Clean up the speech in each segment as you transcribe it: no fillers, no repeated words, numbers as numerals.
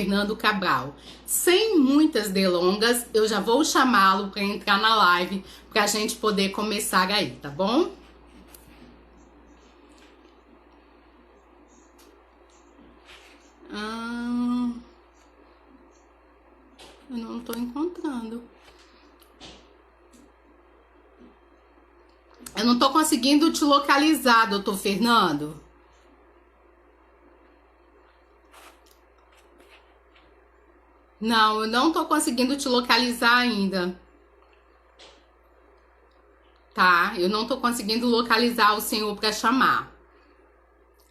Fernando Cabral. Sem muitas delongas, eu já vou chamá-lo para entrar na live para a gente poder começar aí, tá bom? Eu não estou encontrando. Eu não estou conseguindo te localizar, doutor Fernando. Não, eu não estou conseguindo te localizar ainda. Tá? Eu não estou conseguindo localizar o senhor para chamar.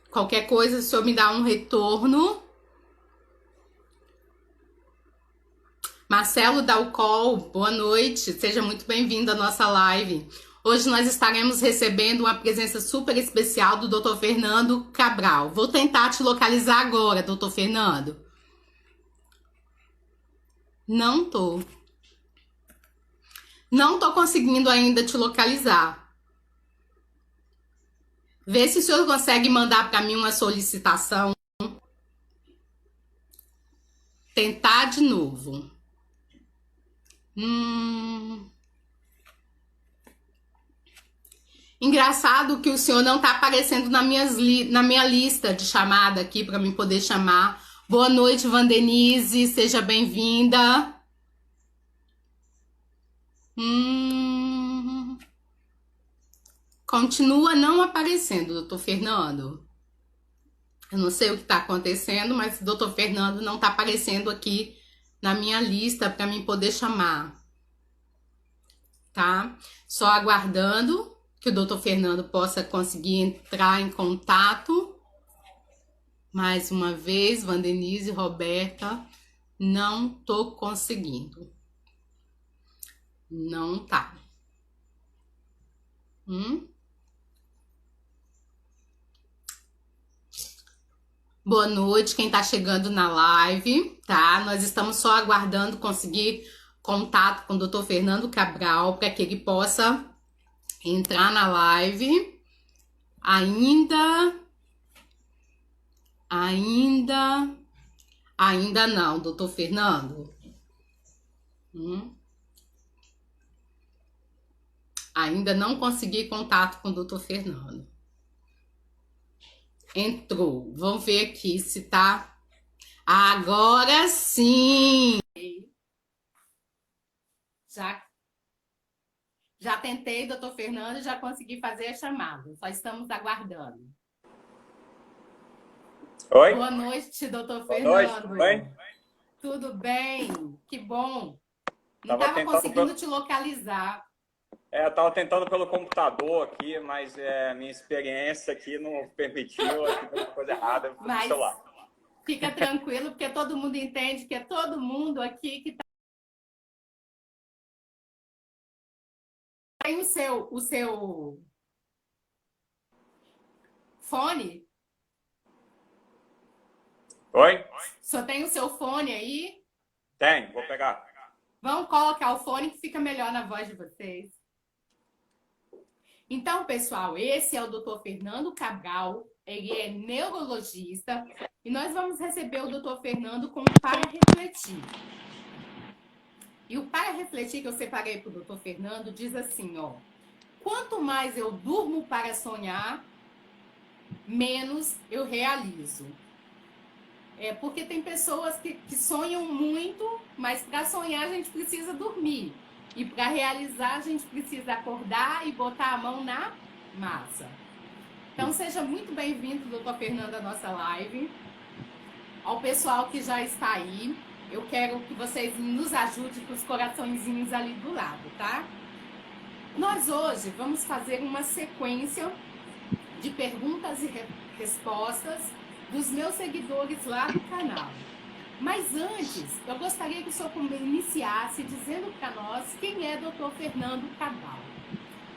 Qualquer coisa, o senhor me dá um retorno. Marcelo Dalcol, boa noite. Seja muito bem-vindo à nossa live. Hoje nós estaremos recebendo uma presença super especial do Dr. Fernando Cabral. Vou tentar te localizar agora, Dr. Fernando. Não tô. Não tô conseguindo ainda te localizar. Vê se o senhor consegue mandar para mim uma solicitação. Tentar de novo. Engraçado que o senhor não tá aparecendo na minha lista de chamada aqui para mim poder chamar. Boa noite, Vandenise, seja bem-vinda. Continua não aparecendo, doutor Fernando. Eu não sei o que está acontecendo, mas o doutor Fernando não está aparecendo aqui na minha lista para mim poder chamar. Tá? Só aguardando que o doutor Fernando possa conseguir entrar em contato. Mais uma vez, Vandenise, Roberta, não tô conseguindo. Não tá. Boa noite, quem tá chegando na live, tá? Nós estamos só aguardando conseguir contato com o Dr. Fernando Cabral para que ele possa entrar na live. Ainda não, doutor Fernando. Ainda não consegui contato com o doutor Fernando. Entrou. Vamos ver aqui se tá. Agora sim! Já tentei, doutor Fernando, já consegui fazer a chamada. Só estamos aguardando. Oi. Boa noite, doutor Fernando. Boa noite, tudo bem? Tudo bem? Que bom. Não estava conseguindo te localizar. Eu estava tentando pelo computador aqui, mas minha experiência aqui não permitiu, acho que foi uma coisa errada no celular. Fica tranquilo, porque todo mundo entende que é todo mundo aqui que tem o seu fone? Oi? Só tem o seu fone aí? Tem, vou pegar. Vamos colocar o fone que fica melhor na voz de vocês. Então, pessoal, esse é o Dr. Fernando Cabral, ele é neurologista e nós vamos receber o Dr. Fernando com o Para Refletir. E o Para Refletir que eu separei para o Dr. Fernando diz assim, ó: quanto mais eu durmo para sonhar, menos eu realizo. Porque tem pessoas que sonham muito, mas para sonhar a gente precisa dormir. E para realizar a gente precisa acordar e botar a mão na massa. Então seja muito bem-vindo, doutor Fernando, à nossa live. Ao pessoal que já está aí, eu quero que vocês nos ajudem com os coraçõezinhos ali do lado, tá? Nós hoje vamos fazer uma sequência de perguntas e respostas dos meus seguidores lá no canal. Mas antes, eu gostaria que o senhor iniciasse dizendo para nós quem é Dr. Fernando Cabral.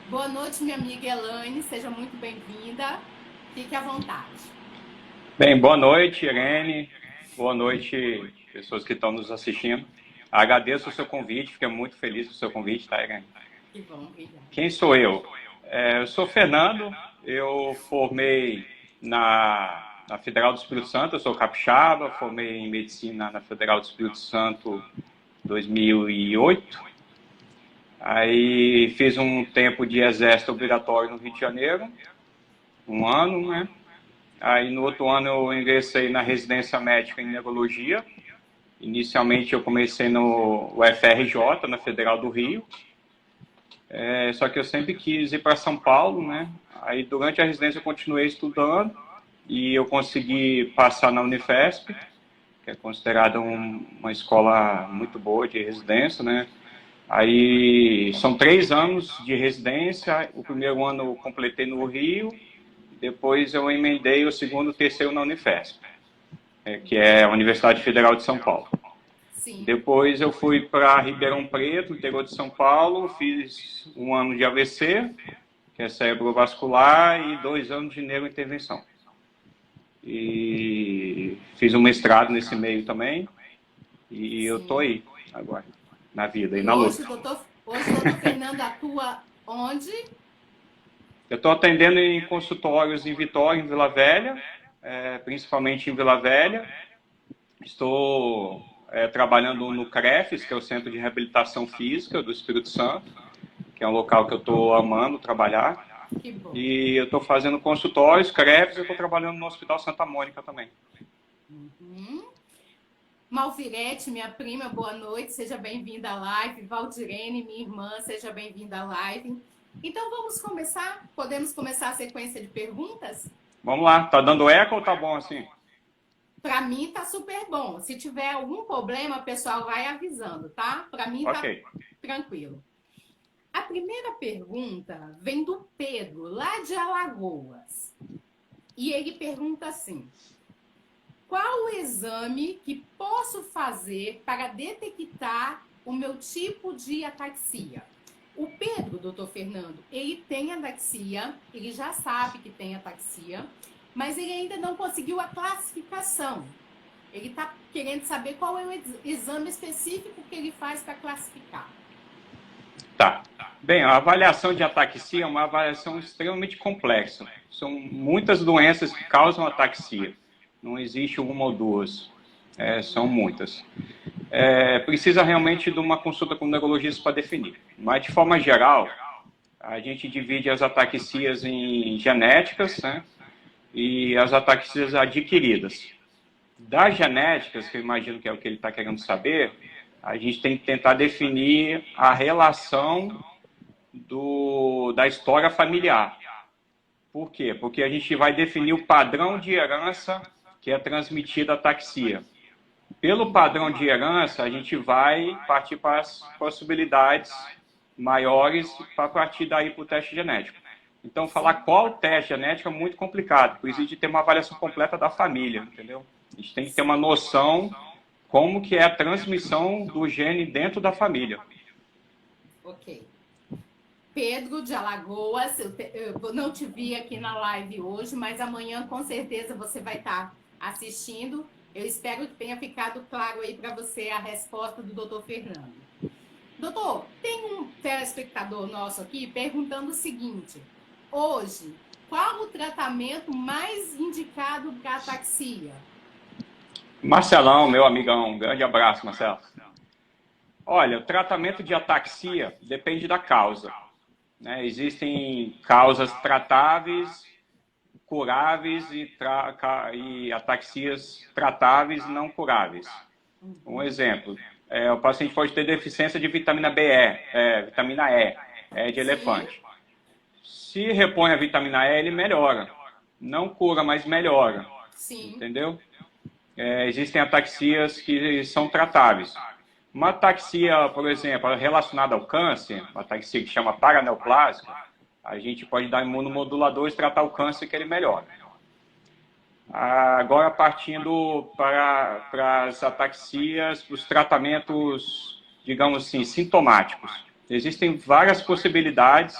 Boa noite, minha amiga Elaine, seja muito bem-vinda. Fique à vontade. Bem, boa noite, Irene. Boa noite, pessoas que estão nos assistindo. Agradeço o seu convite, fiquei muito feliz com o seu convite, tá, Irene? Que bom, obrigada. Quem sou eu? Eu sou Fernando, eu formei na na Federal do Espírito Santo, eu sou capixaba, formei em medicina na Federal do Espírito Santo em 2008. Aí fiz um tempo de exército obrigatório no Rio de Janeiro, um ano, né? Aí no outro ano eu ingressei na residência médica em neurologia. Inicialmente eu comecei no UFRJ, na Federal do Rio. Só que eu sempre quis ir para São Paulo, né? Aí durante a residência eu continuei estudando e eu consegui passar na Unifesp, que é considerada uma escola muito boa de residência, né? Aí são 3 anos de residência. O primeiro ano eu completei no Rio, depois eu emendei o segundo e o terceiro na Unifesp, que é a Universidade Federal de São Paulo. Sim. Depois eu fui para Ribeirão Preto, interior de São Paulo, fiz 1 ano de AVC, que é cerebrovascular, e 2 anos de neurointervenção. E fiz um mestrado nesse meio também, e eu tô aí agora, na vida e na luta. Hoje o doutor Fernando atua onde? Eu estou atendendo em consultórios em Vitória, em Vila Velha, principalmente em Vila Velha. Estou trabalhando no CREFES, que é o Centro de Reabilitação Física do Espírito Santo, que é um local que eu estou amando trabalhar. Que bom. E eu estou fazendo consultórios, CREFES, eu estou trabalhando no Hospital Santa Mônica também. Malvirete, minha prima, boa noite, seja bem-vinda à live. Valdirene, minha irmã, seja bem-vinda à live. Então vamos começar? Podemos começar a sequência de perguntas? Vamos lá, tá dando eco ou tá bom assim? Para mim tá super bom. Se tiver algum problema, o pessoal vai avisando, tá? Para mim tá tranquilo. A primeira pergunta vem do Pedro, lá de Alagoas. E ele pergunta assim: qual o exame que posso fazer para detectar o meu tipo de ataxia? O Pedro, doutor Fernando, ele tem ataxia, ele já sabe que tem ataxia, mas ele ainda não conseguiu a classificação. Ele está querendo saber qual é o exame específico que ele faz para classificar. Tá. Bem, a avaliação de ataxia é uma avaliação extremamente complexa. São muitas doenças que causam ataxia. Não existe uma ou duas. São muitas. Precisa realmente de uma consulta com o neurologista para definir. Mas, de forma geral, a gente divide as ataxias em genéticas, né, e as ataxias adquiridas. Das genéticas, que eu imagino que é o que ele está querendo saber, a gente tem que tentar definir a relação da história familiar. Por quê? Porque a gente vai definir o padrão de herança que é transmitida a ataxia. Pelo padrão de herança, a gente vai partir para as possibilidades maiores para partir daí para o teste genético. Então, falar qual teste genético é muito complicado, precisa de ter uma avaliação completa da família, entendeu? A gente tem que ter uma noção como que é a transmissão do gene dentro da família. Ok. Pedro de Alagoas, eu não te vi aqui na live hoje, mas amanhã com certeza você vai estar assistindo. Eu espero que tenha ficado claro aí para você a resposta do doutor Fernando. Doutor, tem um telespectador nosso aqui perguntando o seguinte: hoje, qual o tratamento mais indicado para ataxia? Marcelão, meu amigão, um grande abraço, Marcelo. Olha, o tratamento de ataxia depende da causa, né? Existem causas tratáveis, curáveis e ataxias tratáveis e não curáveis. Um exemplo, o paciente pode ter deficiência de vitamina vitamina E de elefante. Se repõe a vitamina E, ele melhora. Não cura, mas melhora. Sim. Entendeu? Existem ataxias que são tratáveis. Uma ataxia, por exemplo, relacionada ao câncer, uma ataxia que chama paraneoplásica, a gente pode dar imunomoduladores e tratar o câncer que ele melhora. Agora, partindo para as ataxias, para os tratamentos, digamos assim, sintomáticos. Existem várias possibilidades.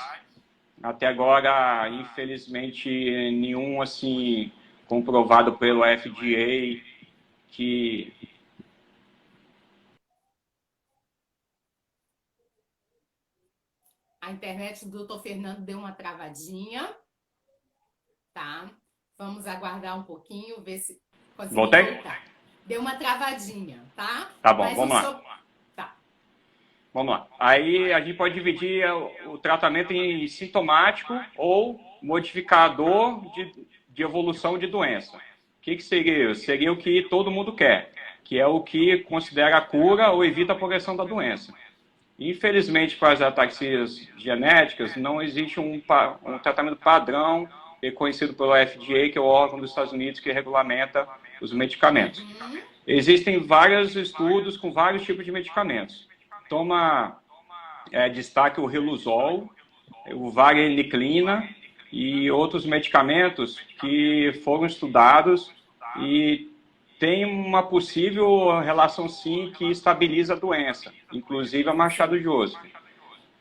Até agora, infelizmente, nenhum assim comprovado pelo FDA que... A internet do doutor Fernando deu uma travadinha, tá? Vamos aguardar um pouquinho, ver se conseguimos Voltei? voltar. Deu uma travadinha, tá? Tá bom, Mas vamos lá. Tá. Vamos lá. Aí a gente pode dividir o tratamento em sintomático ou modificador de evolução de doença. O que seria isso? Seria o que todo mundo quer, que é o que considera a cura ou evita a progressão da doença. Infelizmente, para as ataxias genéticas, não existe um tratamento padrão reconhecido pelo FDA, que é o órgão dos Estados Unidos que regulamenta os medicamentos. Existem vários estudos com vários tipos de medicamentos. Toma destaque o Riluzol, o Vareniclina e outros medicamentos que foram estudados e tem uma possível relação, sim, que estabiliza a doença, inclusive a Machado Joseph.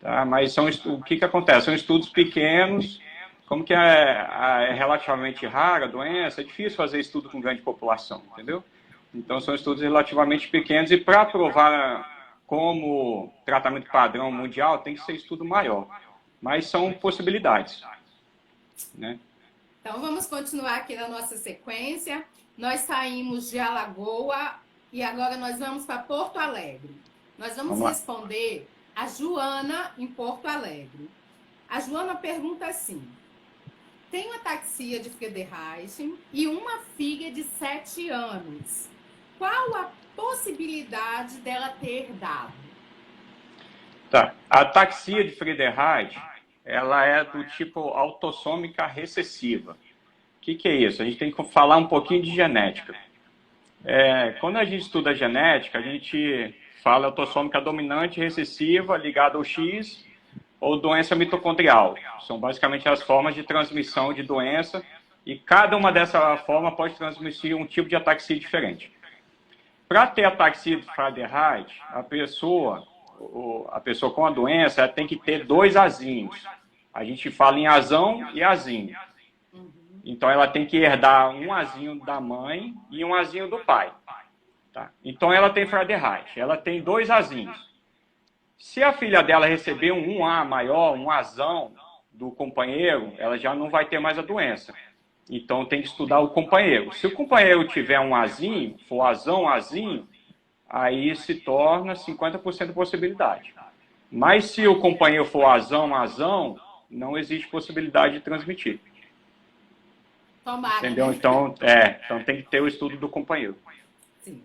Tá? Mas o que acontece? São estudos pequenos, como que é relativamente rara a doença, é difícil fazer estudo com grande população, entendeu? Então, são estudos relativamente pequenos e para provar como tratamento padrão mundial tem que ser estudo maior. Mas são possibilidades, né? Então, vamos continuar aqui na nossa sequência. Nós saímos de Alagoa e agora nós vamos para Porto Alegre. Nós vamos responder a Joana em Porto Alegre. A Joana pergunta assim: tenho ataxia de Friedreich e uma filha de 7 anos. Qual a possibilidade dela ter dado? Tá. A ataxia de Friedreich, ela é do tipo autossômica recessiva. O que é isso? A gente tem que falar um pouquinho de genética. Quando a gente estuda genética, a gente fala autossômica dominante recessiva ligada ao X ou doença mitocondrial. São basicamente as formas de transmissão de doença e cada uma dessa forma pode transmitir um tipo de ataxia diferente. Para ter ataxia de Friedreich, a pessoa com a doença ela tem que ter 2 azinhos. A gente fala em azão e azinho. Então, ela tem que herdar um azinho da mãe e um azinho do pai. Tá? Então, ela tem Friedreich. Ela tem 2 azinhos. Se a filha dela receber um A maior, um azão do companheiro, ela já não vai ter mais a doença. Então, tem que estudar o companheiro. Se o companheiro tiver um azinho, for azão, azinho, aí se torna 50% de possibilidade. Mas se o companheiro for azão, azão, não existe possibilidade de transmitir. Tomara, entendeu? Né? Então tem que ter o estudo do companheiro. Sim.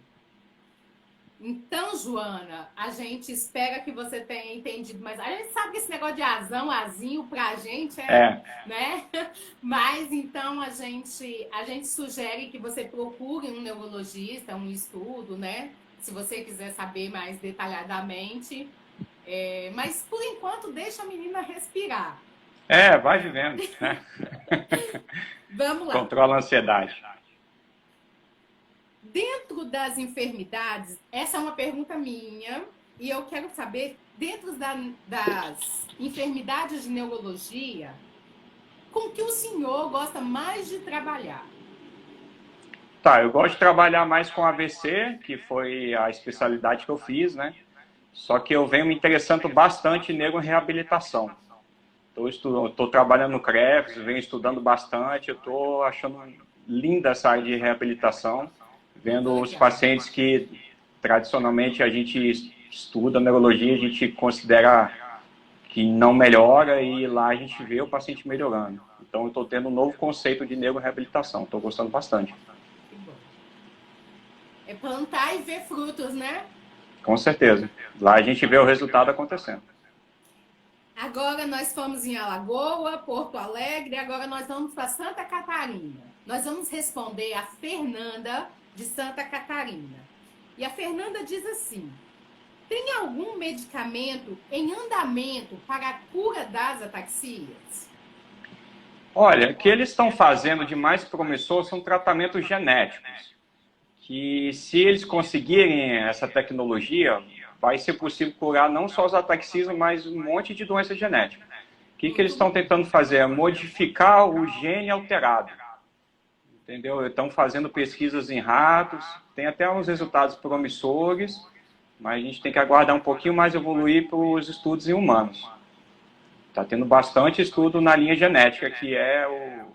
Então, Joana, a gente espera que você tenha entendido, mas a gente sabe que esse negócio de azão, azinho, pra gente né? Mas então a gente sugere que você procure um neurologista, um estudo, né? Se você quiser saber mais detalhadamente. Mas por enquanto deixa a menina respirar. Vai vivendo, né? Vamos lá. Controla a ansiedade. Dentro das enfermidades, essa é uma pergunta minha, e eu quero saber, dentro das enfermidades de neurologia, com que o senhor gosta mais de trabalhar? Tá, eu gosto de trabalhar mais com AVC, que foi a especialidade que eu fiz, né? Só que eu venho me interessando bastante em neuroreabilitação. Estou trabalhando no CREFS, venho estudando bastante, eu estou achando linda essa área de reabilitação, vendo os pacientes que tradicionalmente a gente estuda neurologia, a gente considera que não melhora e lá a gente vê o paciente melhorando. Então eu estou tendo um novo conceito de neuroreabilitação, estou gostando bastante. É plantar e ver frutos, né? Com certeza. Lá a gente vê o resultado acontecendo. Agora nós fomos em Alagoa, Porto Alegre, agora nós vamos para Santa Catarina. Nós vamos responder a Fernanda de Santa Catarina. E a Fernanda diz assim: tem algum medicamento em andamento para a cura das ataxias? Olha, o que eles estão fazendo de mais promissor são tratamentos genéticos. Que se eles conseguirem essa tecnologia, vai ser possível curar não só os ataxias, mas um monte de doença genética. O que eles estão tentando fazer? É modificar o gene alterado. Entendeu? Estão fazendo pesquisas em ratos, tem até uns resultados promissores, mas a gente tem que aguardar um pouquinho mais evoluir para os estudos em humanos. Está tendo bastante estudo na linha genética, que é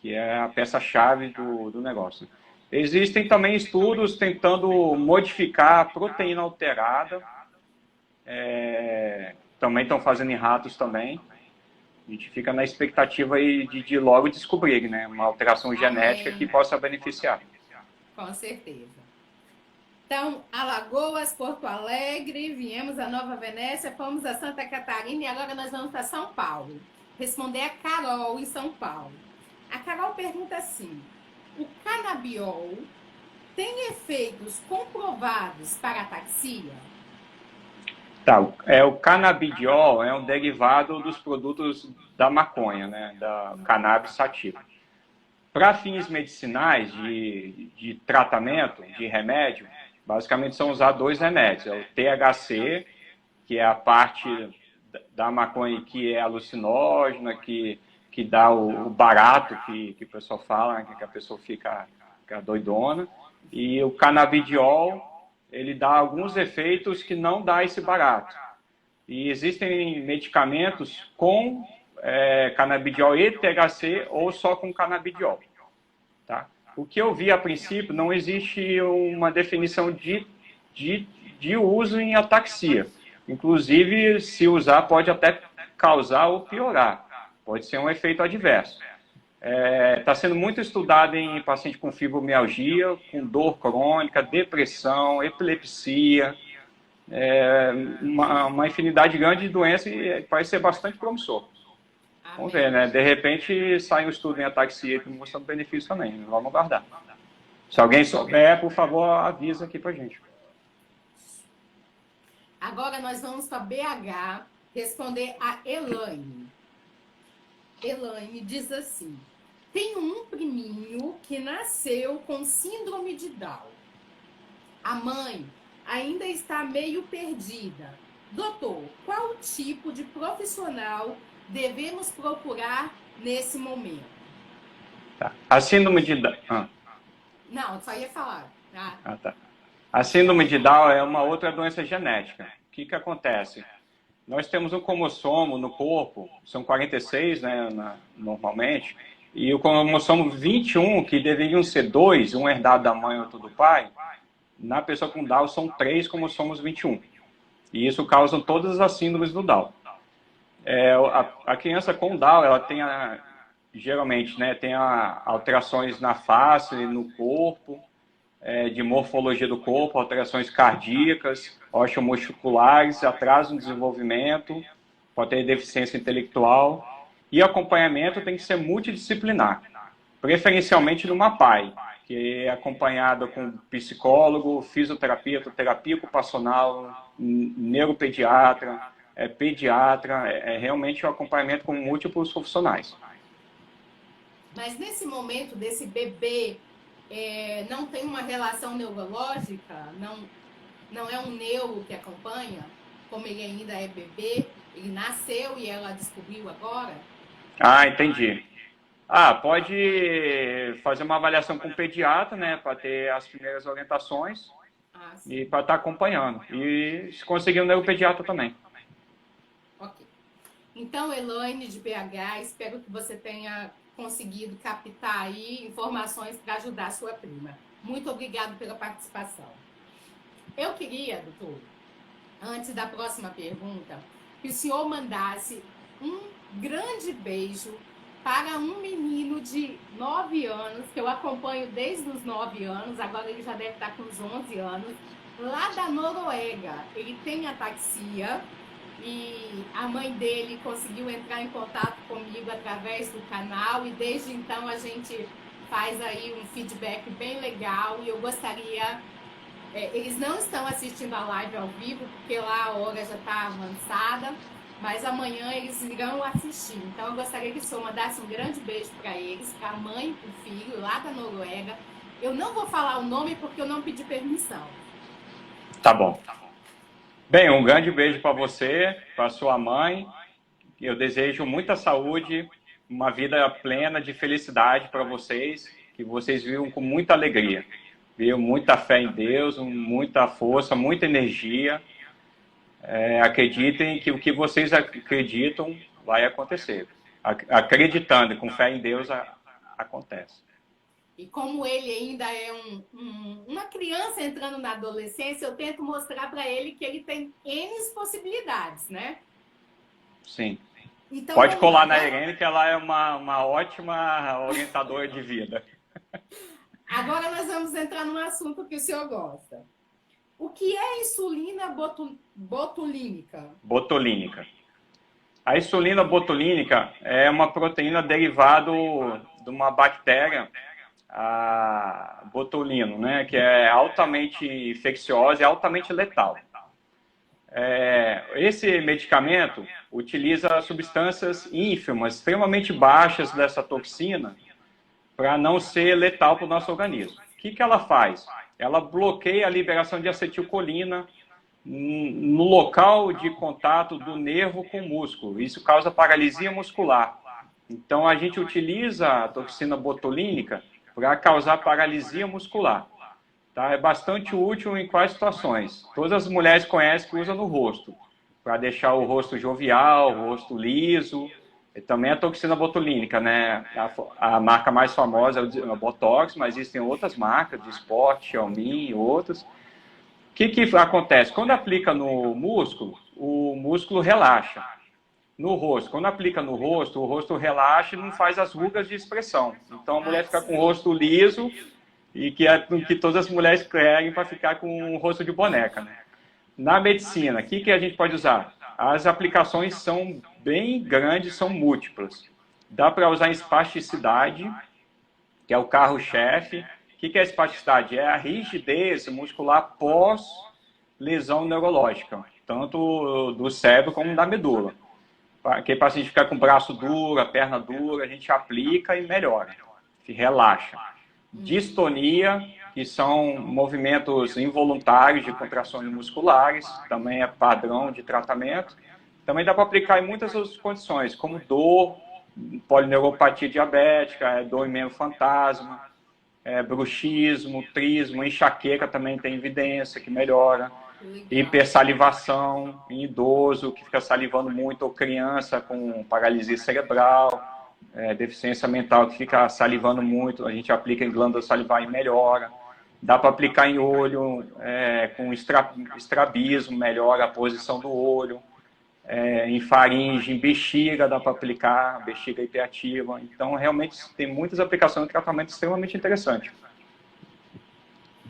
que é a peça-chave do negócio. Existem também estudos tentando modificar a proteína alterada, também estão fazendo em ratos também. A gente fica na expectativa aí de logo descobrir, né, uma alteração genética que possa beneficiar. Com certeza. Então, Alagoas, Porto Alegre, viemos a Nova Venécia, fomos a Santa Catarina e agora nós vamos para São Paulo. Responder a Carol em São Paulo. A Carol pergunta assim: o canabiol tem efeitos comprovados para ataxia? Tá, o canabidiol é um derivado dos produtos da maconha, né, da cannabis sativa. Para fins medicinais, de tratamento, de remédio, basicamente são usados dois remédios. É o THC, que é a parte da maconha que é alucinógena, que dá o barato, que o pessoal fala, né, que a pessoa fica doidona. E o canabidiol, ele dá alguns efeitos que não dá esse barato. E existem medicamentos com canabidiol e THC ou só com canabidiol. Tá? O que eu vi a princípio, não existe uma definição de uso em ataxia. Inclusive, se usar, pode até causar ou piorar. Pode ser um efeito adverso. Está sendo muito estudado em paciente com fibromialgia, com dor crônica, depressão, epilepsia, uma infinidade grande de doenças e parece ser bastante promissor. Vamos ver, né? De repente sai um estudo em ataxia mostrando benefício também. Vamos aguardar. Se alguém souber, por favor, avisa aqui pra gente. Agora nós vamos para BH responder a Elaine. Elaine diz assim: tenho um priminho que nasceu com síndrome de Down. A mãe ainda está meio perdida. Doutor, qual tipo de profissional devemos procurar nesse momento? Tá. A síndrome de Down... Não, só ia falar. Tá. A síndrome de Down é uma outra doença genética. O que acontece? Nós temos um cromossomo no corpo, são 46, né, normalmente, e o cromossomo 21, que deveriam ser 2, um herdado da mãe e outro do pai, na pessoa com Down são 3 cromossomos 21. E isso causa todas as síndromes do Down. A criança com Down, ela tem geralmente, né, tem alterações na face, no corpo, de morfologia do corpo, alterações cardíacas, osteomusculares, atraso no desenvolvimento, pode ter deficiência intelectual. E acompanhamento tem que ser multidisciplinar, preferencialmente numa PAI, que é acompanhada com psicólogo, fisioterapia, terapia ocupacional, neuropediatra, pediatra, realmente um acompanhamento com múltiplos profissionais. Mas nesse momento desse bebê, não tem uma relação neurológica? Não é um neuro que acompanha? Como ele ainda é bebê, ele nasceu e ela descobriu agora? Ah, entendi. Pode fazer uma avaliação com o pediatra, né, para ter as primeiras orientações e para estar acompanhando. E se conseguir um neuropediatra também. Ok. Então, Elaine de BH, espero que você tenha conseguido captar aí informações para ajudar a sua prima. Muito obrigada pela participação. Eu queria, doutor, antes da próxima pergunta, que o senhor mandasse um grande beijo para um menino de 9 anos, que eu acompanho desde os 9 anos, agora ele já deve estar com uns 11 anos, lá da Noruega. Ele tem ataxia e a mãe dele conseguiu entrar em contato comigo através do canal e desde então a gente faz aí um feedback bem legal e eu gostaria... eles não estão assistindo a live ao vivo, porque lá a hora já está avançada, mas amanhã eles irão assistir. Então eu gostaria que o senhor mandasse um grande beijo para eles, para a mãe e para o filho, lá da Noruega. Eu não vou falar o nome porque eu não pedi permissão. Tá bom. Bem, um grande beijo para você, para sua mãe. Eu desejo muita saúde, uma vida plena de felicidade para vocês, que vocês vivam com muita alegria. Viu? Muita fé em Deus, muita força, muita energia. Acreditem que o que vocês acreditam vai acontecer. Acreditando, com fé em Deus, acontece. E como ele ainda é uma criança entrando na adolescência, eu tento mostrar para ele que ele tem N possibilidades, né? Sim. Então, Pode colar na né? Irene, que ela é uma ótima orientadora de vida. Agora nós vamos entrar num assunto que o senhor gosta. O que é insulina botulínica? Botulínica. A insulina botulínica é uma proteína derivada de uma bactéria, a botulino, né, que é altamente infecciosa e altamente letal. Esse medicamento utiliza substâncias ínfimas, extremamente baixas dessa toxina, para não ser letal para o nosso organismo. O que ela faz? Ela bloqueia a liberação de acetilcolina no local de contato do nervo com o músculo. Isso causa paralisia muscular. Então, a gente utiliza a toxina botulínica para causar paralisia muscular. Tá? É bastante útil em quais situações? Todas as mulheres conhecem que usam no rosto, para deixar o rosto jovial, o rosto liso. E também a toxina botulínica, né? A marca mais famosa é o Botox, mas existem outras marcas de esporte, Xiaomi e outras. O que acontece? Quando aplica no músculo, o músculo relaxa. No rosto, quando aplica no rosto, o rosto relaxa e não faz as rugas de expressão. Então a mulher fica com o rosto liso, e que é o que todas as mulheres querem para ficar com o rosto de boneca, né? Na medicina, o que a gente pode usar? As aplicações são bem grandes, são múltiplas. Dá para usar em espasticidade, que é o carro-chefe. O que é espasticidade? É a rigidez muscular pós-lesão neurológica, tanto do cérebro como da medula. Aquele paciente fica com o braço duro, a perna dura, a gente aplica e melhora, relaxa. Distonia, que são movimentos involuntários de contrações musculares, também é padrão de tratamento. Também dá para aplicar em muitas outras condições, como dor, polineuropatia diabética, dor em membro fantasma, bruxismo, trismo, enxaqueca também tem evidência que melhora. Hipersalivação em idoso, que fica salivando muito, ou criança com paralisia cerebral, deficiência mental, que fica salivando muito, a gente aplica em glândula salivar e melhora. Dá para aplicar em olho, com estrabismo, melhora a posição do olho. Em faringe, em bexiga, dá para aplicar, bexiga hiperativa. Então, realmente, tem muitas aplicações de tratamento extremamente interessante.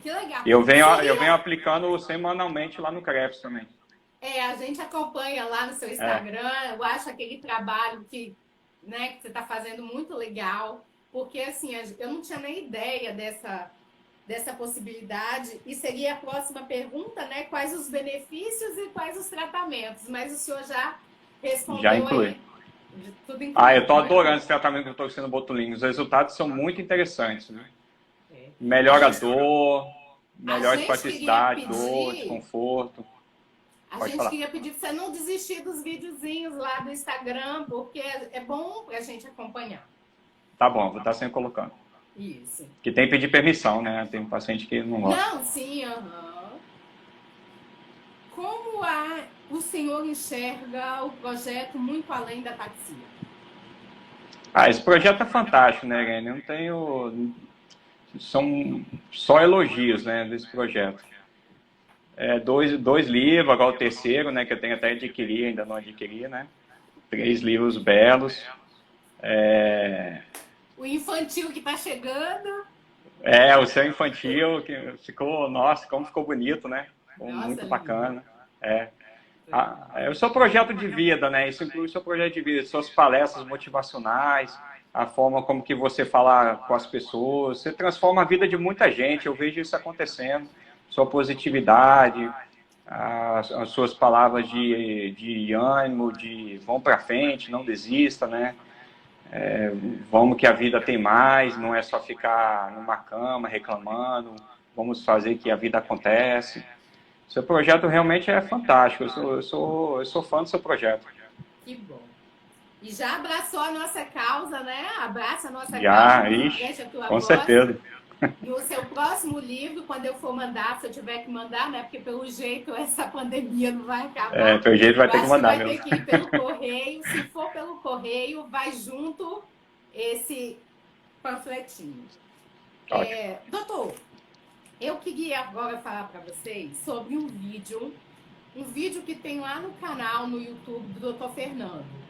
Que legal. Eu venho aplicando semanalmente lá no CREFS também. A gente acompanha lá no seu Instagram, eu acho aquele trabalho que você está fazendo muito legal, porque assim, eu não tinha nem ideia dessa possibilidade, e seria a próxima pergunta, né? Quais os benefícios e quais os tratamentos, mas o senhor já respondeu. Já inclui. Aí. Tudo incluído, eu estou adorando esse tratamento com toxina botulínica, os resultados são muito interessantes, né? Melhora a dor, melhora a espasticidade, dor, desconforto. A gente queria pedir para você não desistir dos videozinhos lá do Instagram, porque é bom para a gente acompanhar. Tá bom, vou estar sempre colocando. Isso. Que tem que pedir permissão, né? Tem um paciente que não gosta. Não, sim, Como o senhor enxerga o projeto Muito Além da Taxia? Esse projeto é fantástico, né, Irene? Eu não tenho... São só elogios, né, desse projeto. Dois livros, agora o terceiro, né, que eu tenho até adquirir, ainda não adquiri, né? 3 livros belos. O infantil que está chegando. O seu infantil, que ficou, nossa, como ficou bonito, né? Ficou muito bacana. O seu projeto de vida, né? Isso inclui o seu projeto de vida, suas palestras motivacionais, a forma como que você fala com as pessoas, você transforma a vida de muita gente, eu vejo isso acontecendo, sua positividade, as suas palavras de ânimo, de vão para frente, não desista, né? Vamos que a vida tem mais, não é só ficar numa cama reclamando, vamos fazer que a vida acontece. Seu projeto realmente é fantástico, eu sou fã do seu projeto. Que bom. E já abraçou a nossa causa, né? Abraça a nossa causa. Com certeza. E o seu próximo livro, quando eu for mandar, se eu tiver que mandar, né? Porque pelo jeito essa pandemia não vai acabar. Pelo jeito vai ter que mandar mesmo. Vai ter que ir pelo correio. Se for pelo correio, vai junto panfletinho. Ótimo. Doutor, eu queria agora falar para vocês sobre um vídeo que tem lá no canal no YouTube do Dr. Fernando.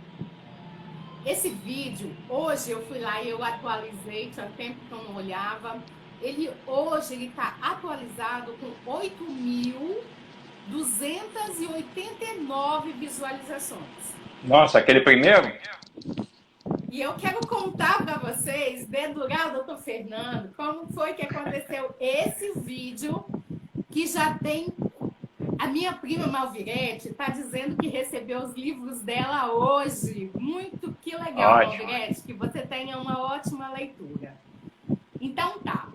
Esse vídeo, hoje eu fui lá e eu atualizei, tinha tempo que eu não olhava. Hoje ele está atualizado com 8.289 visualizações. Nossa, aquele primeiro? E eu quero contar para vocês, dedurar o Dr. Fernando, como foi que aconteceu esse vídeo, que já tem... A minha prima Malvirete está dizendo que recebeu os livros dela hoje. Muito, que legal, ótimo. Malvirete, que você tenha uma ótima leitura. Então tá.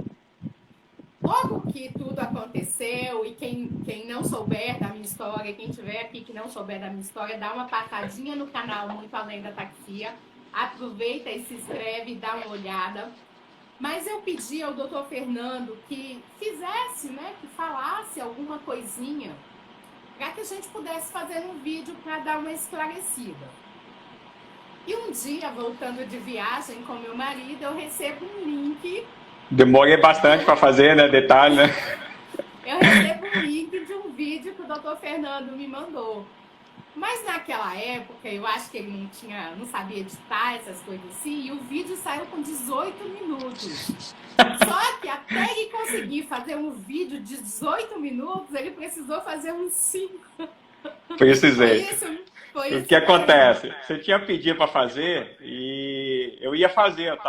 Logo que tudo aconteceu, e quem não souber da minha história, quem estiver aqui que não souber da minha história, dá uma passadinha no canal Muito Além da Ataxia. Aproveita e se inscreve e dá uma olhada. Mas eu pedi ao Dr. Fernando que fizesse, né, que falasse alguma coisinha para que a gente pudesse fazer um vídeo para dar uma esclarecida. E um dia, voltando de viagem com meu marido, eu recebo um link. Demorei bastante para fazer, né? Detalhe, né? Eu recebo um link de um vídeo que o Dr. Fernando me mandou. Mas naquela época, eu acho que ele não sabia editar essas coisas assim, e o vídeo saiu com 18 minutos. Só que até ele conseguir fazer um vídeo de 18 minutos, ele precisou fazer uns 5. Precisei. Foi isso o que acontece? Você tinha pedido para fazer e eu ia fazer, eu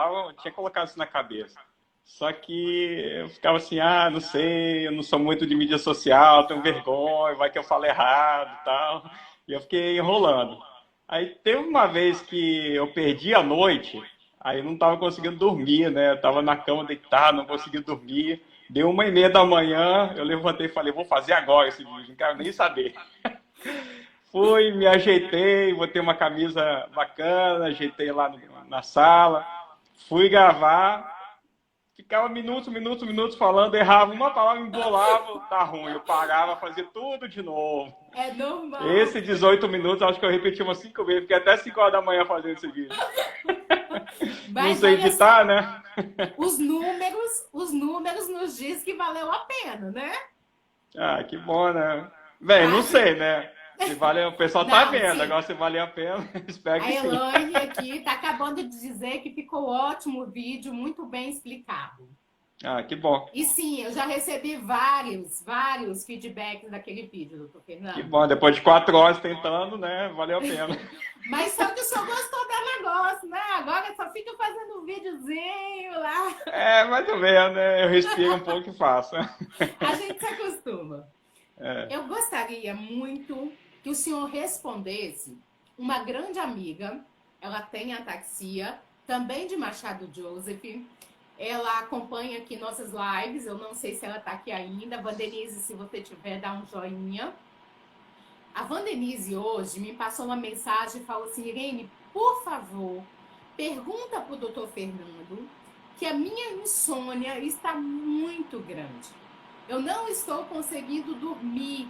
tinha colocado isso na cabeça. Só que eu ficava assim, não sei, eu não sou muito de mídia social, tenho vergonha, vai que eu falo errado e tal. E eu fiquei enrolando. Aí teve uma vez que eu perdi a noite, aí não estava conseguindo dormir, né? Eu estava na cama deitado, não conseguia dormir. Deu 1h30 da manhã, eu levantei e falei, vou fazer agora esse vídeo, não quero nem saber. Fui, me ajeitei, botei uma camisa bacana, ajeitei lá na sala, fui gravar. Ficava minutos falando, errava uma palavra, embolava, tá ruim. Eu parava, fazia tudo de novo. É normal. Esse 18 minutos, acho que eu repeti umas 5 vezes, fiquei até 5 horas da manhã fazendo esse vídeo. Não sei editar, né? Os números nos diz que valeu a pena, né? Que bom, né? Bem, não sei, né? Se valeu, o pessoal tá vendo, sim. Agora se valeu a pena, espero que sim. A Elaine aqui tá acabando de dizer que ficou ótimo o vídeo, muito bem explicado. Que bom. E sim, eu já recebi vários feedbacks daquele vídeo, doutor Fernando. Que bom, depois de 4 horas tentando, né? Valeu a pena. Mas só que o senhor gostou do negócio, né? Agora só fica fazendo um videozinho lá. Mais ou menos, né? Eu respiro um pouco e faço. A gente se acostuma. É. Eu gostaria muito que o senhor respondesse uma grande amiga, ela tem ataxia, também de Machado Joseph, ela acompanha aqui nossas lives, eu não sei se ela está aqui ainda. Vandenise, se você tiver, dá um joinha. A Vandenise hoje me passou uma mensagem e falou assim, Irene, por favor, pergunta para o doutor Fernando que a minha insônia está muito grande. Eu não estou conseguindo dormir,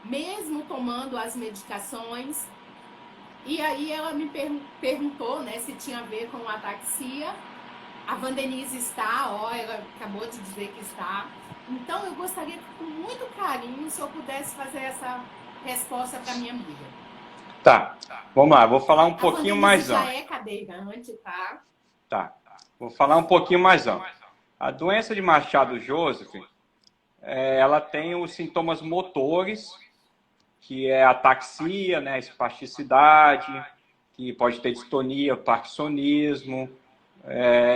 mesmo tomando as medicações. E aí ela me perguntou, né, se tinha a ver com ataxia. A Vandenise está, ela acabou de dizer que está. Então eu gostaria que, com muito carinho, se eu pudesse fazer essa resposta para minha amiga. Tá, vamos lá, vou falar um pouquinho mais amplo. Já é cadeirante, tá? Tá, vou falar um pouquinho mais amplo. A doença de Machado Joseph, ela tem os sintomas motores, que é ataxia, né, espasticidade, que pode ter distonia, parkinsonismo,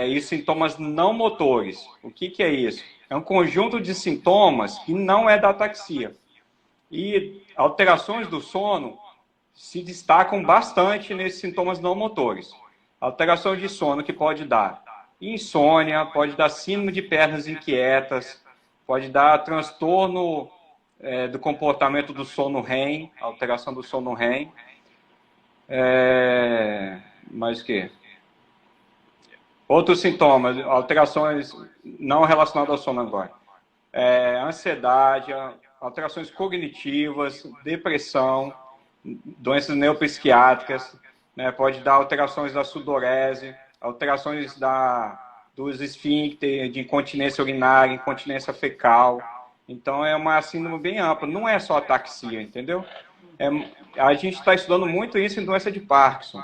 e sintomas não motores. O que é isso? É um conjunto de sintomas que não é da ataxia. E alterações do sono se destacam bastante nesses sintomas não motores. Alteração de sono que pode dar insônia, pode dar síndrome de pernas inquietas, pode dar transtorno do comportamento do sono REM, alteração do sono REM. Mais o quê? Outros sintomas, alterações não relacionadas ao sono agora. Ansiedade, alterações cognitivas, depressão, doenças neuropsiquiátricas, né? Pode dar alterações da sudorese, alterações da dos esfíncter, de incontinência urinária, incontinência fecal. Então, é uma síndrome bem ampla, não é só ataxia, entendeu? A gente está estudando muito isso em doença de Parkinson.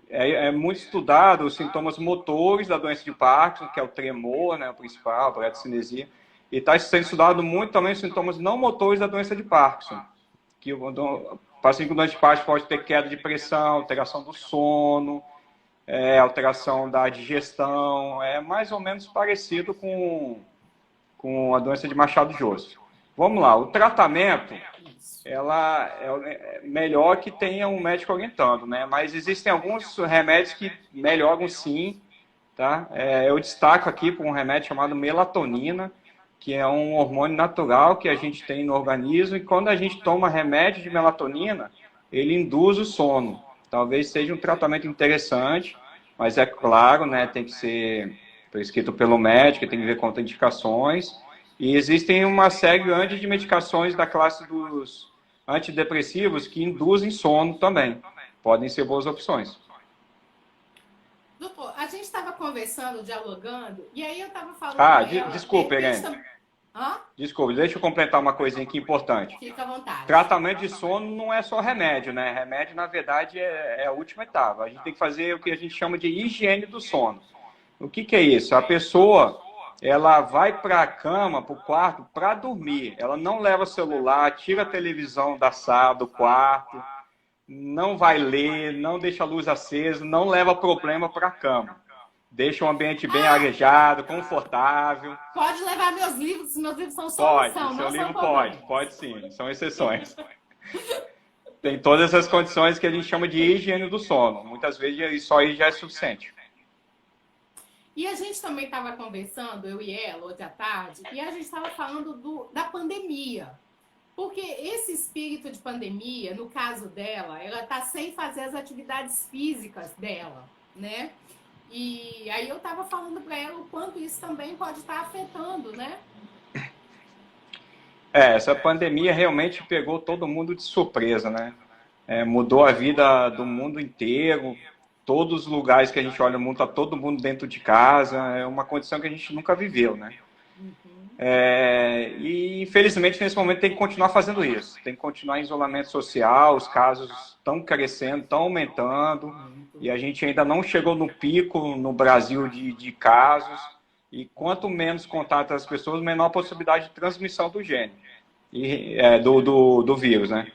É muito estudado os sintomas motores da doença de Parkinson, que é o tremor, né, o principal, a bradicinesia, e está sendo estudado muito também os sintomas não motores da doença de Parkinson, que o paciente com doença de Parkinson pode ter queda de pressão, alteração do sono, alteração da digestão, é mais ou menos parecido com a doença de Machado de Osso. Vamos lá, o tratamento ela é melhor que tenha um médico orientando, né? Mas existem alguns remédios que melhoram sim, tá? Eu destaco aqui por um remédio chamado melatonina, que é um hormônio natural que a gente tem no organismo, e quando a gente toma remédio de melatonina, ele induz o sono. Talvez seja um tratamento interessante, mas é claro, né? Tem que ser prescrito pelo médico, tem que ver contraindicações. E existem uma série grande de medicações da classe dos antidepressivos que induzem sono também. Podem ser boas opções. Doutor, a gente estava conversando, dialogando, e aí eu estava falando... Desculpa, Irene. Desculpa, deixa eu completar uma coisinha aqui importante. Fica à vontade. Tratamento de sono não é só remédio, né? Remédio, na verdade, é a última etapa. A gente tem que fazer o que a gente chama de higiene do sono. O que é isso? A pessoa... ela vai para a cama, para o quarto, para dormir. Ela não leva celular, tira a televisão da sala, do quarto, não vai ler, não deixa a luz acesa, não leva problema para a cama. Deixa um ambiente bem arejado, confortável. Pode levar meus livros são solução, pode, seu livro pode sim, são exceções. Tem todas essas condições que a gente chama de higiene do sono. Muitas vezes só aí já é suficiente. E a gente também estava conversando, eu e ela, hoje à tarde, e a gente estava falando da pandemia. Porque esse espírito de pandemia, no caso dela, ela está sem fazer as atividades físicas dela, né? E aí eu estava falando para ela o quanto isso também pode estar afetando, né? Essa pandemia realmente pegou todo mundo de surpresa, né? Mudou a vida do mundo inteiro. Todos os lugares que a gente olha no mundo, está todo mundo dentro de casa, é uma condição que a gente nunca viveu, né? E infelizmente nesse momento tem que continuar fazendo isso, tem que continuar em isolamento social, os casos estão crescendo, estão aumentando, e a gente ainda não chegou no pico no Brasil de casos, e quanto menos contato as pessoas, menor a possibilidade de transmissão do gene. Do vírus, né?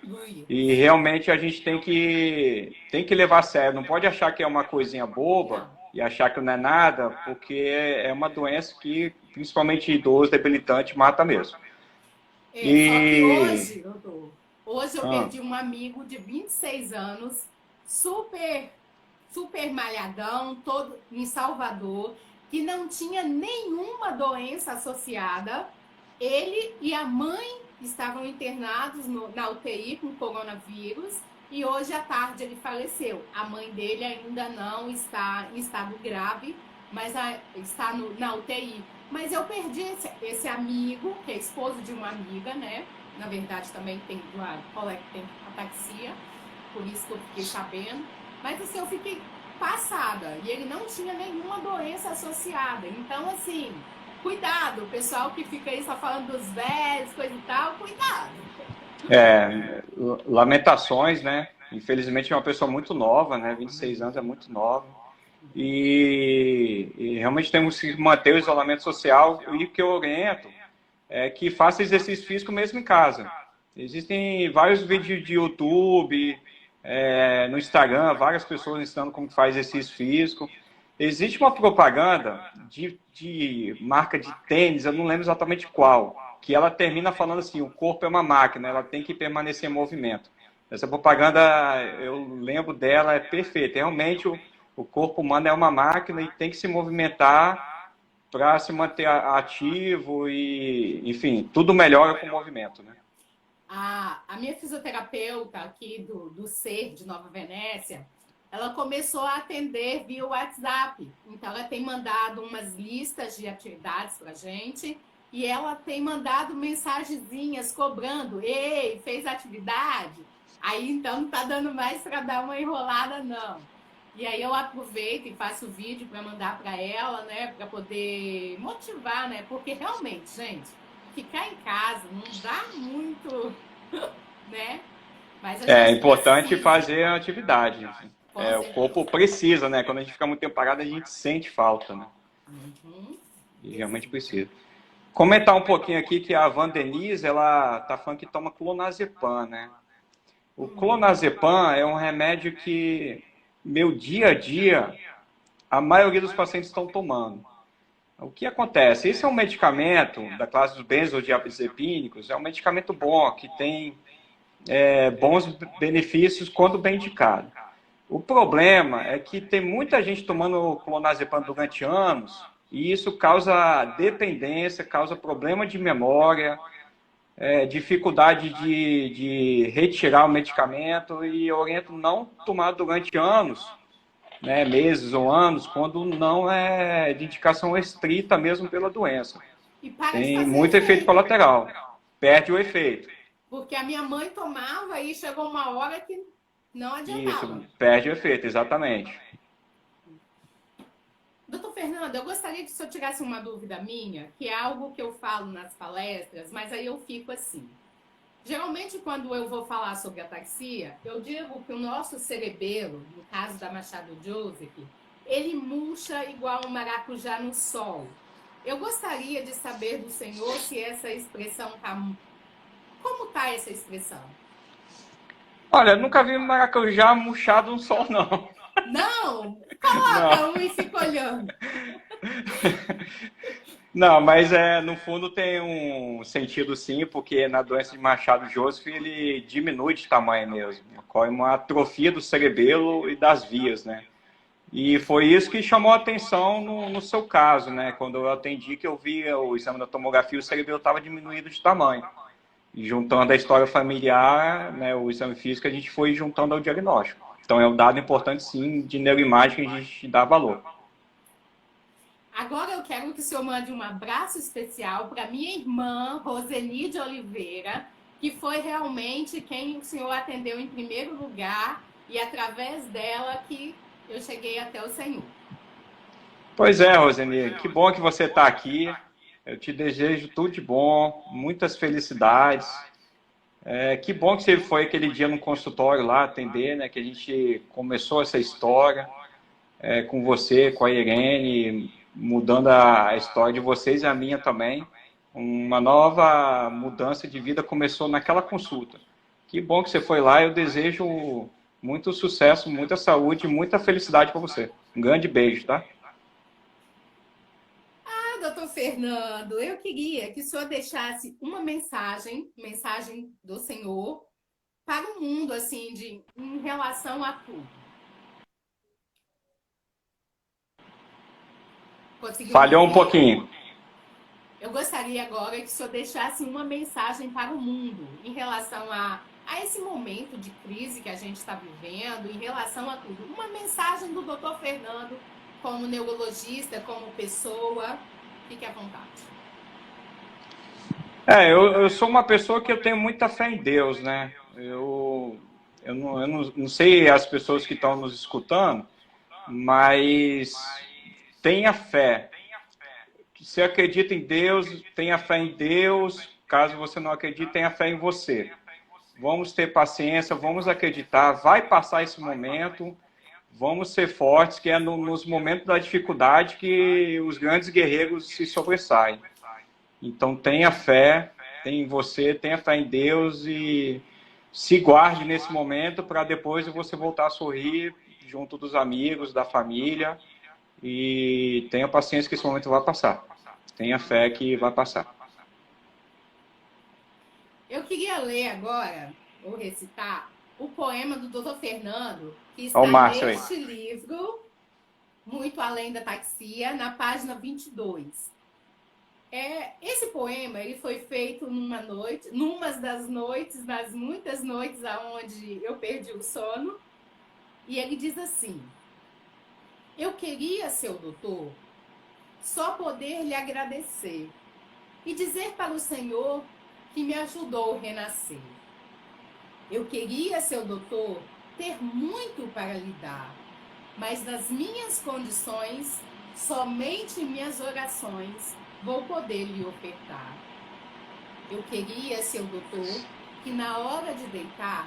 E realmente a gente tem que levar a sério. Não pode achar que é uma coisinha boba e achar que não é nada, porque é uma doença que, principalmente idoso, debilitante, mata mesmo. Só que hoje, doutor, eu perdi um amigo de 26 anos, super malhadão, todo em Salvador, que não tinha nenhuma doença associada. Ele e a mãe estavam internados na UTI com coronavírus e hoje à tarde ele faleceu. A mãe dele ainda não está em estado grave, mas está na UTI. Mas eu perdi esse amigo, que é esposo de uma amiga, né? Na verdade também tem uma colega que tem ataxia, por isso que eu fiquei sabendo. Mas assim, eu fiquei passada e ele não tinha nenhuma doença associada. Então assim... cuidado, o pessoal que fica aí só falando dos velhos, coisa e tal, cuidado. Lamentações, né? Infelizmente é uma pessoa muito nova, né? 26 anos é muito nova. E realmente temos que manter o isolamento social. E o que eu oriento é que faça exercício físico mesmo em casa. Existem vários vídeos de YouTube, no Instagram, várias pessoas ensinando como faz exercício físico. Existe uma propaganda de marca de tênis, eu não lembro exatamente qual, que ela termina falando assim, o corpo é uma máquina, ela tem que permanecer em movimento. Essa propaganda, eu lembro dela, é perfeita. Realmente, o corpo humano é uma máquina e tem que se movimentar para se manter ativo e, enfim, tudo melhora com o movimento, né? A minha fisioterapeuta aqui do SER de Nova Venécia, ela começou a atender via WhatsApp. Então, ela tem mandado umas listas de atividades para a gente e ela tem mandado mensagenzinhas cobrando. Ei, fez atividade? Aí, então, não está dando mais para dar uma enrolada, não. E aí eu aproveito e faço vídeo para mandar para ela, né? Para poder motivar, né? Porque realmente, gente, ficar em casa não dá muito, né? Mas a É gente importante precisa, fazer a atividade. com O corpo certeza. precisa, né? Quando a gente fica muito tempo parado, a gente sente falta, né? Uhum, E realmente precisa. precisa. Comentar um pouquinho aqui que a Van Denise, ela tá falando que toma clonazepam, né? O Hum. clonazepam é um remédio que, meu dia a dia, a maioria dos pacientes estão tomando. O que acontece? Esse é um medicamento da classe dos benzodiazepínicos, é um medicamento bom, que tem bons benefícios quando bem indicado. O problema é que tem muita gente tomando clonazepam durante anos e isso causa dependência, causa problema de memória, dificuldade de retirar o medicamento e eu oriento não tomar durante anos, né, meses ou anos, quando não é de indicação estrita mesmo pela doença. E para de Tem fazer muito efeito efeito. colateral, perde o efeito. Porque a minha mãe tomava e chegou uma hora que não adiantava. Isso, perde o efeito, exatamente. Doutor Fernando, eu gostaria que o senhor tirasse uma dúvida minha, que é algo que eu falo nas palestras, mas aí eu fico assim. Geralmente, quando eu vou falar sobre ataxia, eu digo que o nosso cerebelo, no caso da Machado Joseph, ele murcha igual um maracujá no sol. Eu gostaria de saber do senhor se essa expressão tá... Como tá essa expressão? Olha, nunca vi maracujá murchado no sol, não. Não! Não. Coloca um e fica olhando. Não, mas no fundo tem um sentido sim, porque na doença de Machado-Joseph ele diminui de tamanho mesmo. Ocorre uma atrofia do cerebelo e das vias, né? E foi isso que chamou a atenção no seu caso, né? Quando eu atendi, que eu vi o exame da tomografia, o cerebelo estava diminuído de tamanho. E juntando a história familiar, né, o exame físico, a gente foi juntando ao diagnóstico. Então é um dado importante sim de neuroimagem que a gente dá valor. Agora eu quero que o senhor mande um abraço especial para minha irmã, Roseli de Oliveira, que foi realmente quem o senhor atendeu em primeiro lugar e através dela que eu cheguei até o senhor. Pois é, Roseni, que bom que você está aqui. Eu te desejo tudo de bom, muitas felicidades. Que bom que você foi aquele dia no consultório lá atender, né? Que a gente começou essa história com você, com a Irene, mudando a história de vocês e a minha também. Uma nova mudança de vida começou naquela consulta. Que bom que você foi lá. Eu desejo muito sucesso, muita saúde, muita felicidade para você. Um grande beijo, tá? Ah, doutor Fernando, eu queria que o senhor deixasse uma mensagem do senhor para o mundo, assim, em relação a tudo. Conseguiu me Falhou um ouvir? pouquinho. Eu gostaria agora que o senhor deixasse uma mensagem para o mundo em relação a esse momento de crise que a gente está vivendo, em relação a tudo. Uma mensagem do doutor Fernando, como neurologista, como pessoa. Fique à vontade. Eu sou uma pessoa que eu tenho muita fé em Deus, né? Eu não sei as pessoas que estão nos escutando, mas tenha fé. Se acredita em Deus, tenha fé em Deus. Caso você não acredite, tenha fé em você. Vamos ter paciência, vamos acreditar. Vai passar esse momento. Vamos ser fortes, que é nos momentos da dificuldade que os grandes guerreiros se sobressaem. Então tenha fé, tem em você, tenha fé em Deus e se guarde nesse momento para depois você voltar a sorrir junto dos amigos, da família e tenha paciência que esse momento vai passar. Tenha fé que vai passar. Eu queria ler agora, ou recitar, o poema do doutor Fernando, que Olha o está Márcio aí. neste livro, Muito Além da Taxia, na página 22. Esse poema ele foi feito numa noite, das muitas noites aonde eu perdi o sono, e ele diz assim: eu queria, seu doutor, só poder lhe agradecer e dizer para o Senhor que me ajudou a renascer. Eu queria, seu doutor, ter muito para lhe dar, mas nas minhas condições, somente em minhas orações, vou poder lhe ofertar. Eu queria, seu doutor, que na hora de deitar,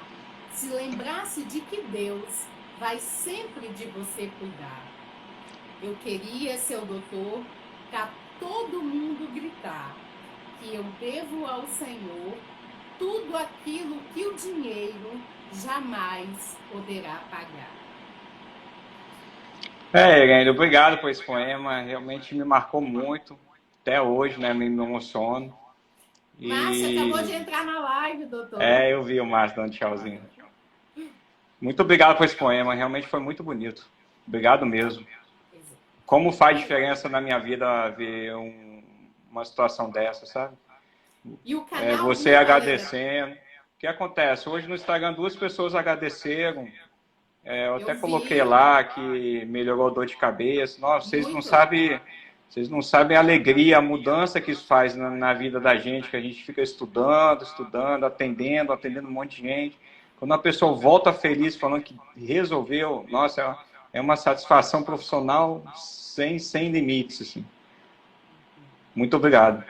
se lembrasse de que Deus vai sempre de você cuidar. Eu queria, seu doutor, para todo mundo gritar que eu devo ao Senhor tudo aquilo que o dinheiro jamais poderá pagar. Irene, obrigado por esse poema. Realmente me marcou muito. Até hoje, né? Me emociono. Márcia acabou de entrar na live, doutor. Eu vi o Márcio dando tchauzinho. Muito obrigado por esse poema. Realmente foi muito bonito. Obrigado mesmo. Como faz diferença na minha vida ver uma situação dessa, sabe? E o canal você agradecendo. O que acontece? Hoje no Instagram 2 pessoas agradeceram. Eu até coloquei lá que melhorou a dor de cabeça. Nossa, vocês não sabem a alegria, a mudança que isso faz na vida da gente, que a gente fica estudando, atendendo um monte de gente. Quando a pessoa volta feliz falando que resolveu, nossa, é uma satisfação profissional sem limites, assim. Muito obrigado.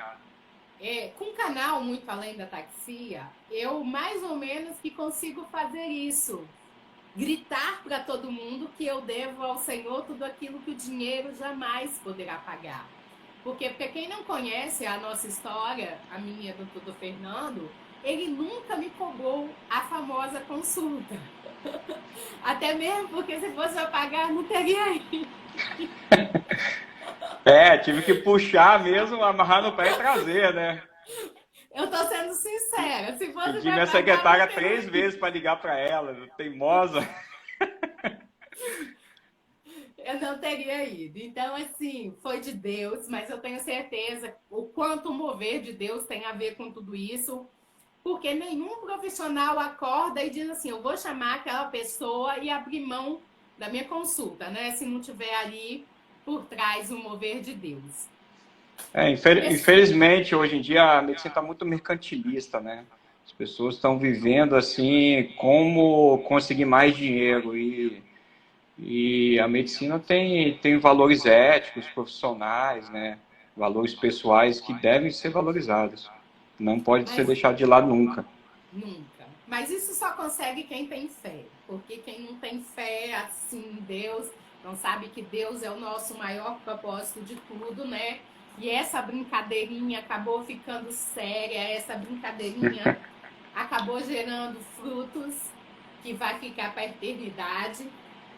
Com um canal Muito Além da Taxia, eu mais ou menos que consigo fazer isso. Gritar para todo mundo que eu devo ao Senhor tudo aquilo que o dinheiro jamais poderá pagar. Porque para quem não conhece a nossa história, a minha do Dr. Fernando, ele nunca me cobrou a famosa consulta. Até mesmo porque se fosse eu pagar, não teria ido. Tive que puxar mesmo, amarrar no pé e trazer, né? Eu tô sendo sincera. Se fosse pedi minha secretária 3 vezes para ligar para ela, teimosa. Eu não teria ido. Então, assim, foi de Deus, mas eu tenho certeza o quanto o mover de Deus tem a ver com tudo isso, porque nenhum profissional acorda e diz assim, eu vou chamar aquela pessoa e abrir mão da minha consulta, né? Se não tiver ali por trás o mover de Deus. Infelizmente, hoje em dia, a medicina está muito mercantilista, né? As pessoas estão vivendo assim, como conseguir mais dinheiro. E a medicina tem valores éticos, profissionais, né? Valores pessoais que devem ser valorizados. Não pode ser deixado de lado nunca. Nunca. Mas isso só consegue quem tem fé. Porque quem não tem fé, assim, em Deus, não sabe que Deus é o nosso maior propósito de tudo, né? E essa brincadeirinha acabou ficando séria, essa brincadeirinha acabou gerando frutos que vai ficar para a eternidade.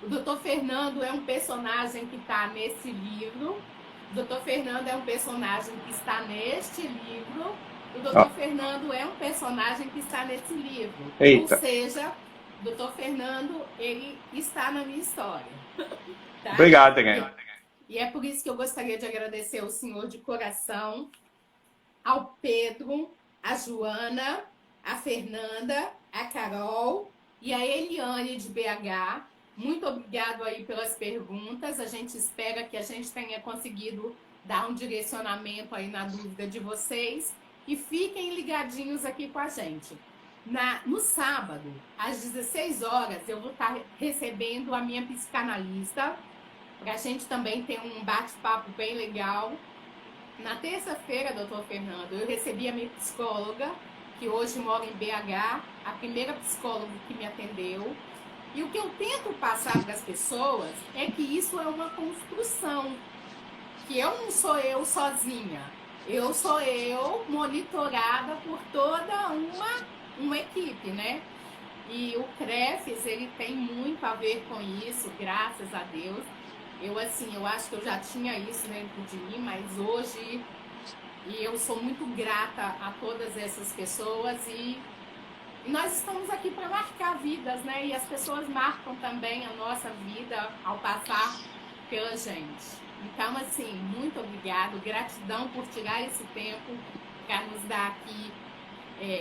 O Dr. Fernando é um personagem que está nesse livro. O Dr. Fernando é um personagem que está neste livro. O Dr. Fernando é um personagem que está nesse livro. Eita. Ou seja, o Dr. Fernando, ele está na minha história. Tá? Obrigado, Irene. E é por isso que eu gostaria de agradecer ao senhor de coração, ao Pedro, a Joana, a Fernanda, a Carol e a Eliane de BH. Muito obrigado aí pelas perguntas. A gente espera que a gente tenha conseguido dar um direcionamento aí na dúvida de vocês. E fiquem ligadinhos aqui com a gente. No sábado, às 16 horas, eu vou estar recebendo a minha psicanalista, para a gente também ter um bate-papo bem legal. Na terça-feira, doutor Fernando, eu recebi a minha psicóloga, que hoje mora em BH, a primeira psicóloga que me atendeu. E o que eu tento passar para as pessoas é que isso é uma construção, que eu não sou eu sozinha, eu sou eu monitorada por toda uma equipe, né? E o CREFES, ele tem muito a ver com isso, graças a Deus. Eu acho que eu já tinha isso dentro de mim, mas hoje eu sou muito grata a todas essas pessoas e nós estamos aqui para marcar vidas, né? E as pessoas marcam também a nossa vida ao passar pela gente. Então, assim, muito obrigado, gratidão por tirar esse tempo para nos dar aqui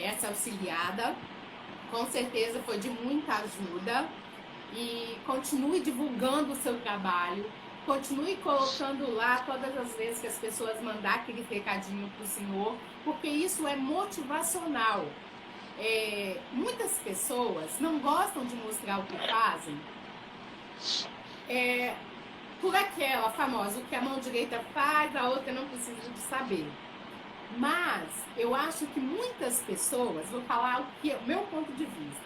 essa auxiliada. Com certeza foi de muita ajuda. E continue divulgando o seu trabalho, continue colocando lá todas as vezes que as pessoas mandar aquele recadinho para o senhor, porque isso é motivacional. Muitas pessoas não gostam de mostrar o que fazem, por aquela famosa, o que a mão direita faz, a outra não precisa de saber. Mas eu acho que muitas pessoas, vou falar o que é o meu ponto de vista,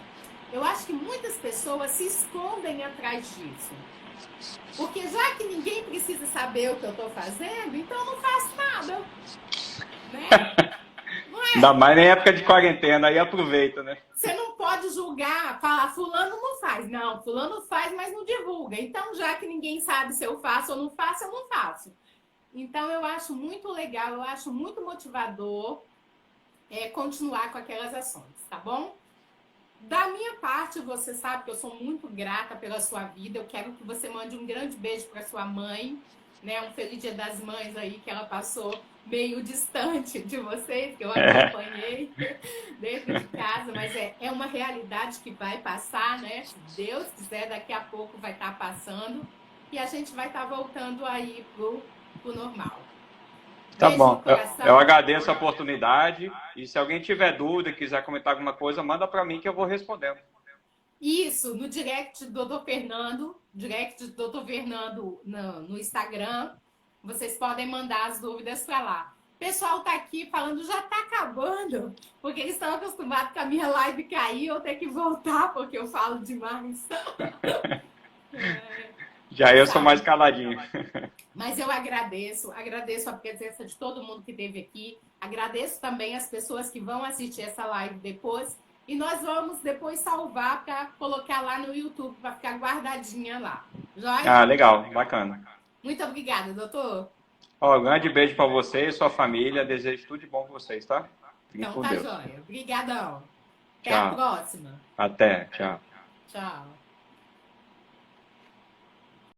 eu acho que muitas pessoas se escondem atrás disso. Porque já que ninguém precisa saber o que eu estou fazendo, então eu não faço nada. Né? Não é? Ainda mais em época de quarentena, aí aproveita, né? Você não pode julgar, falar, fulano não faz. Não, fulano faz, mas não divulga. Então, já que ninguém sabe se eu faço ou não faço, eu não faço. Então, eu acho muito legal, eu acho muito motivador continuar com aquelas ações, tá bom? Da minha parte, você sabe que eu sou muito grata pela sua vida. Eu quero que você mande um grande beijo para sua mãe, né? Um feliz Dia das Mães aí, que ela passou meio distante de vocês, que eu acompanhei dentro de casa, mas é uma realidade que vai passar, né? Se Deus quiser, daqui a pouco vai estar passando e a gente vai estar voltando aí pro normal. Tá Beijo bom, no coração. eu agradeço a oportunidade e se alguém tiver dúvida, quiser comentar alguma coisa, manda para mim que eu vou respondendo. Isso, no direct do Dr. Fernando, no Instagram, vocês podem mandar as dúvidas para lá. O pessoal tá aqui falando, já tá acabando, porque eles estão acostumados com a minha live cair, eu ter que voltar porque eu falo demais. Já eu sou mais caladinho. Mas eu agradeço a presença de todo mundo que esteve aqui, agradeço também as pessoas que vão assistir essa live depois, e nós vamos depois salvar para colocar lá no YouTube, para ficar guardadinha lá. Joia? Ah, legal, bacana. Muito obrigada, doutor. Ó, um grande beijo para você e sua família. Desejo tudo de bom para vocês, tá? Fiquem Então com tá Deus. joia. Obrigadão. Até Tchau. a próxima. Até, tchau. Tchau.